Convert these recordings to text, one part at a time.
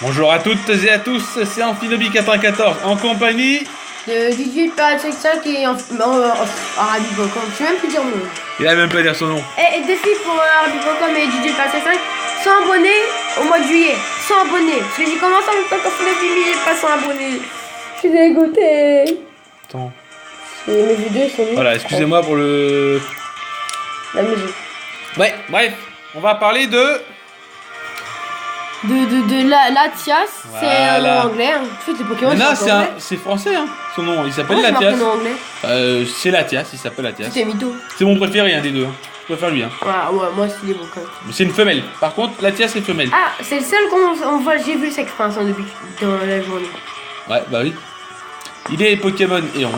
Bonjour à toutes et à tous, c'est Amphinobi 94 en compagnie de DJ Pirate 5 et Arabi.com. Je sais même plus dire mon nom. Il a même pas dire son nom. Et défi pour Arabi.com et DJ Pirate 5, 100 abonnés au mois de juillet. 100 abonnés. Parce que j'ai commencé en même temps qu'Amphinobi, j'ai pas 100 abonnés. Je suis dégoûté. Attends. Et mes vidéos sont nuls. Voilà, excusez-moi pour le... La musique. Ouais, bref, on va parler de... Latias, Voilà. c'est un nom anglais. Hein. Tu sais, c'est Pokémon. Non, c'est français, hein. Son nom, il s'appelle Latias. Latias. C'est anglais. C'est Latias, il s'appelle Latias. C'est mytho. C'est mon préféré, un des deux. Hein. Je préfère lui. Hein. Ouais, moi c'est les bons quand même. Mais c'est une femelle. Par contre, Latias est femelle. Ah, c'est le seul qu'on voit. J'ai vu le sexe pour l'instant depuis dans la journée. Ouais, bah oui. Il est Pokémon Héron.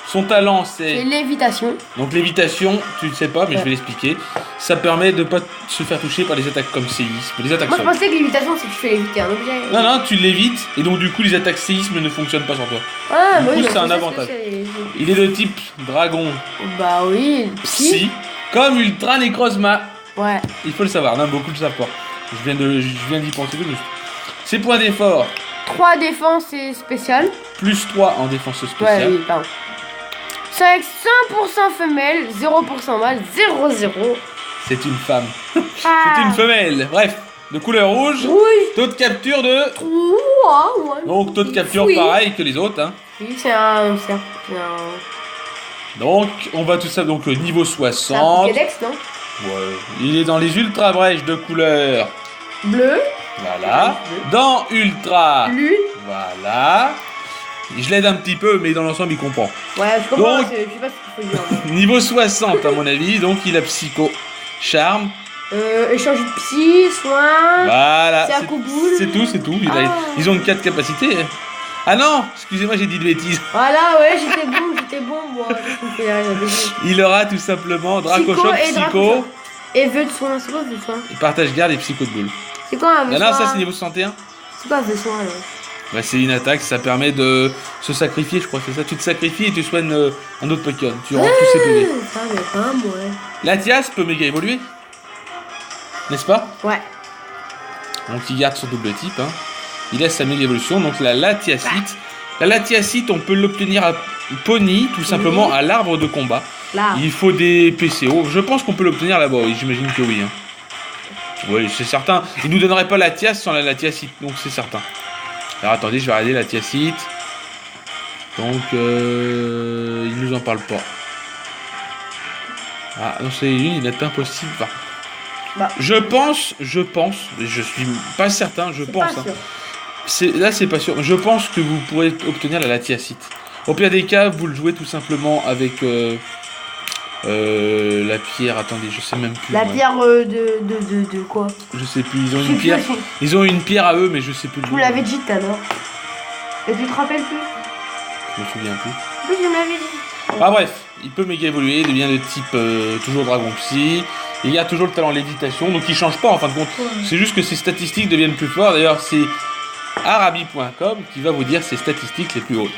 Son talent, C'est c'est... l'évitation. Donc l'évitation, tu ne sais pas, mais Ouais. je vais l'expliquer. Ça permet de pas se faire toucher par les attaques comme séisme, les attaques Moi je sol. pensais que l'évitation c'est que tu fais éviter un objet. Non, non, tu l'évites, et donc du coup les attaques séisme ne fonctionnent pas sur toi. Ah, Du bah coup, oui, c'est donc un ça, avantage. c'est- Il est de type dragon, Bah oui, psy, comme Ultra Necrozma. Ouais. Il faut le savoir, non, beaucoup le savent pas. Je viens d'y penser tout de suite. Ses points d'effort, 3 défenses et spéciales. plus 3 en défense Ouais, spéciale. oui, pardon. C'est avec 100% femelle, 0% mâle, 0-0. C'est une femme. C'est Ah. une femelle. Bref, de couleur rouge, Oui. taux de capture de... Ouais. Donc taux de capture Oui. pareil que les autres, hein. Oui, c'est un. Donc, on va tout ça, donc le niveau C'est un 60. Pokédex, non? Ouais. Il est dans les ultra brèches de couleur. Bleu. Voilà. Dans ultra. Lu. Voilà. Je l'aide un petit peu, mais dans l'ensemble, il comprend. Ouais, je comprends, Donc- je sais pas ce qu'il faut dire. Niveau 60, à mon avis. Donc, il a psycho, charme. Échange de psy, soin. Voilà. C'est un coup boule. C'est tout. Ah. Ils ont 4 capacités. Ah non, excusez-moi, j'ai dit de bêtises. Voilà, ouais, j'étais bon, moi. Je me fais rien, désolé. Il aura tout simplement Dracochoc, Psycho et psycho. Dracochoc. Et vœu de soin, c'est quoi vœu de soin? Il partage garde et psycho de boule. C'est quoi un vœu de Non, soin? ça c'est niveau 61. C'est quoi un vœu de soin alors? Bah, c'est une attaque, ça permet de se sacrifier, je crois, c'est ça. Tu te sacrifies et tu soignes un autre Pokémon. Tu rends tous ses PV. Ça, mais pas moi. Latias peut méga évoluer, n'est-ce pas? Ouais. Donc il garde son double type. Hein. Il laisse sa méga évolution. Donc la Latiasite. La Latiasite, on peut l'obtenir à Pony, tout simplement à l'arbre de combat. Là. Il faut des PCO. Je pense qu'on peut l'obtenir là-bas, oui, j'imagine que oui. Hein. Oui, c'est certain. Il nous donnerait pas Latias sans la Latiasite, donc c'est certain. Alors attendez, je vais regarder Latiasite. Donc, il nous en parle pas. Ah, non, c'est une, il est impossible. Enfin, Bah. je pense, et je suis pas certain, je C'est pense. pas Hein. sûr. Là, c'est pas sûr. Je pense que vous pourrez obtenir la Latiasite. Au pire des cas, vous le jouez tout simplement avec la pierre. Attendez, je sais même plus. La moi. pierre de quoi? Je sais plus. Ils ont Je sais une plus pierre. aussi. Ils ont une pierre à eux, mais je sais plus. le Vous nom. l'avez dit tout à l'heure. Et tu te rappelles plus? Je me souviens plus. Oui, je m'avais dit. Ah bref, il peut méga évoluer, il devient de type toujours dragon psy. Il y a toujours le talent lévitation, donc il change pas en fin de compte. Ouais. C'est juste que ses statistiques deviennent plus fortes. D'ailleurs, c'est arabi.com qui va vous dire ses statistiques les plus hautes.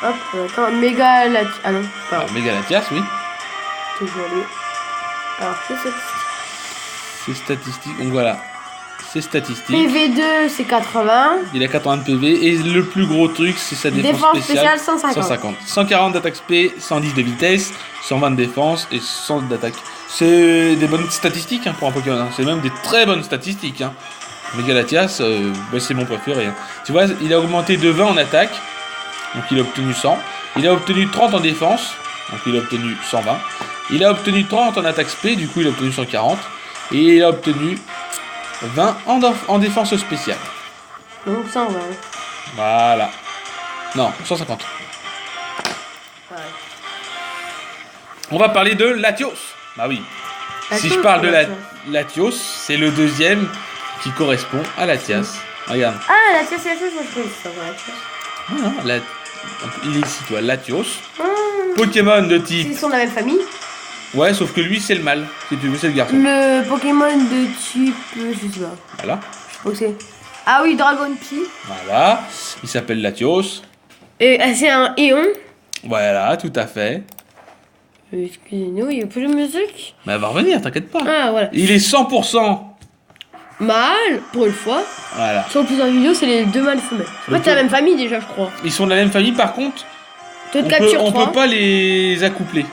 Hop, attends, méga la. Ah non, pas Alors, méga Latias, oui. toujours lui. Alors, c'est ça. Ses statistiques, donc voilà. Ses statistiques. PV2, c'est 80. Il a 80 de PV et le plus gros truc, c'est sa défense, Défense spéciale. spéciale, 150. 150. 140 d'attaque spé, 110 de vitesse, 120 de défense et 100 d'attaque. C'est des bonnes statistiques hein, pour un Pokémon. Hein. C'est même des très bonnes statistiques. Hein. Megalatias, bah, c'est mon préféré. Hein. Tu vois, il a augmenté de 20 en attaque, donc il a obtenu 100. Il a obtenu 30 en défense, donc il a obtenu 120. Il a obtenu 30 en attaque spé, du coup il a obtenu 140. Et il a obtenu 20 en défense spéciale. Donc 120. Voilà. Non, 150. Ouais. On va parler de Latios. Bah oui. Si je parle de Latios, c'est le deuxième qui correspond à Latias. Regarde. Ah, la chose, moi je connais ça, ouais. Voilà, il est ici, toi, Latios. Pokémon de type. Ils sont de la même famille. Ouais, sauf que lui, c'est le mâle. Si tu veux, c'est le garçon. Le Pokémon de type. Je sais pas. Voilà. Je sais pas que c'est. Ah oui, Dragon Pie. Voilà. Il s'appelle Latios. Et c'est un Éon. Voilà, tout à fait. Excusez-nous, il n'y a plus de musique. Mais elle va revenir, t'inquiète pas. Ah, voilà. Il est 100% mâles, pour une fois. Voilà. Sur plusieurs vidéos, c'est les 2 mâles femelles. En fait, c'est la même famille déjà, je crois. Ils sont de la même famille, par contre, Toi, 4 sur on 3. peut pas les accoupler.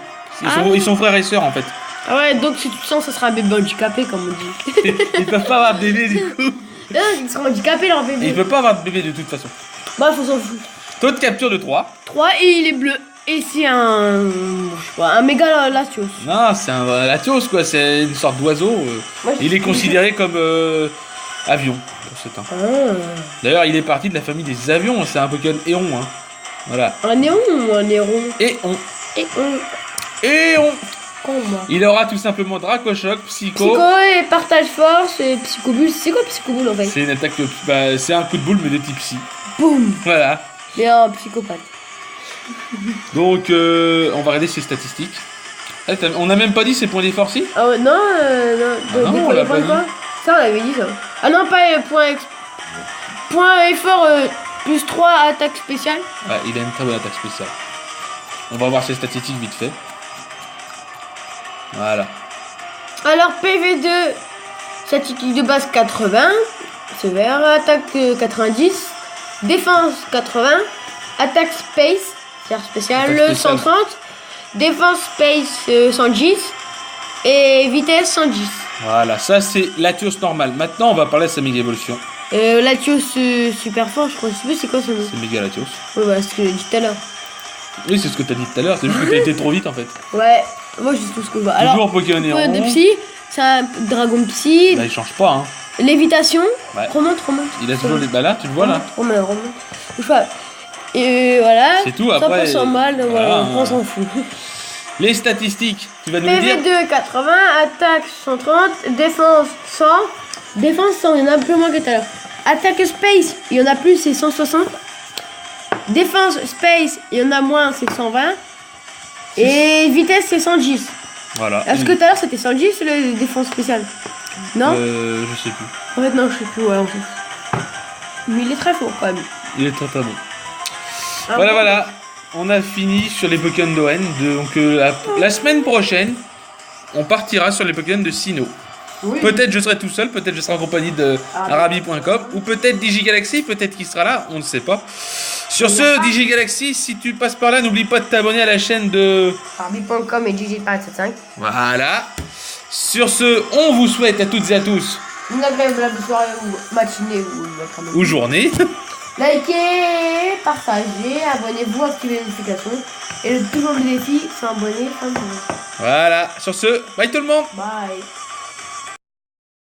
Ah. Ils sont frères et sœurs en fait. Ah ouais, donc si tu sens, ça sera un bébé handicapé, comme on dit. Ils peuvent pas avoir de bébé du coup. Non, ils seront handicapés, leur Et ils bébé. peuvent pas avoir de bébé de toute façon. Bah, faut s'en foutre. Taux de capture de 3. 3 et il est bleu. Et c'est un. Je sais pas, un méga latios. Non, c'est un latios quoi, c'est une sorte d'oiseau. Moi, je- Il est considéré comme avion pour ce temps. Ah. D'ailleurs, il est parti de la famille des avions, c'est un Pokémon Éon. Hein. Voilà. Un néon ou un néron? Éon. Et on. Éon. Combat. Il aura tout simplement Dracochoc, Psycho. Psycho et partage force et psychobulle. C'est quoi psychobulle en fait? C'est une attaque, bah, c'est un coup de boule mais de type psy. Boum. Voilà. Mais un psychopathe. Donc, on va regarder ses statistiques. Ah, on n'a même pas dit ses points d'effort, si? Ah ouais, non, non. Ah non, Des on points l'a d'effort, pas quoi. Ça, on avait dit ça. Ah non, pas point effort plus 3 attaque spéciale. Ouais, il a une très bonne attaque spéciale. On va voir ses statistiques vite fait. Voilà. Alors PV2, statistique de base 80, sévère, attaque 90, défense 80, attaque space, c'est-à-dire spéciale, Attaque spéciale. 130, défense space 110 et vitesse 110. Voilà, ça c'est Latios normal. Maintenant, on va parler de sa méga évolution. Latios super fort, je crois. Je sais plus c'est quoi son nom. C'est méga Latios. Ouais, bah, c'est ce que j'ai dit tout à l'heure. Oui, c'est ce que t'as dit tout à l'heure. C'est juste que t'as été trop vite en fait. Ouais, moi je sais tout ce que je vois. Alors, Toujours Pokémon de Néron. psy, c'est un dragon psy, Bah, il change pas, hein. lévitation, Ouais. remonte. Il a toujours les. Bah là, tu le vois là. Remonte. Je vois. Et voilà. C'est tout, après, 100% mal, voilà, voilà, hein. on s'en fout. Les statistiques, tu vas nous le dire. PV2 80, attaque 130, défense 100. Défense 100, il y en a un peu moins que tout à l'heure. Attaque space, il y en a plus, c'est 160. Défense space, il y en a moins, c'est 120. Et vitesse, c'est 110. Voilà. Est-ce que tout à l'heure c'était 110 le défense spéciale? Non? Je sais plus. En fait, non, je sais plus, ouais, en fait. Mais il est très fort quand même. Il est très très bon. Ah Voilà, bon. voilà. On a fini sur les Pokémon d'Owen. Donc la semaine prochaine, on partira sur les Pokémon de Sinnoh. Oui. Peut-être je serai tout seul, peut-être je serai en compagnie de Ah. Arabi.com ou peut-être Digigalaxy, peut-être qu'il sera là, on ne sait pas. Sur ce, Digigalaxy, si tu passes par là, n'oublie pas de t'abonner à la chaîne de... Arby.com et GG575. Voilà. Sur ce, on vous souhaite à toutes et à tous, Une agréable soirée ou matinée ou après-midi. ou journée, Likez, partagez, abonnez-vous, activez les notifications. Et toujours le défi, s'abonner, fin de journée. voilà. Sur ce, bye tout le monde. Bye.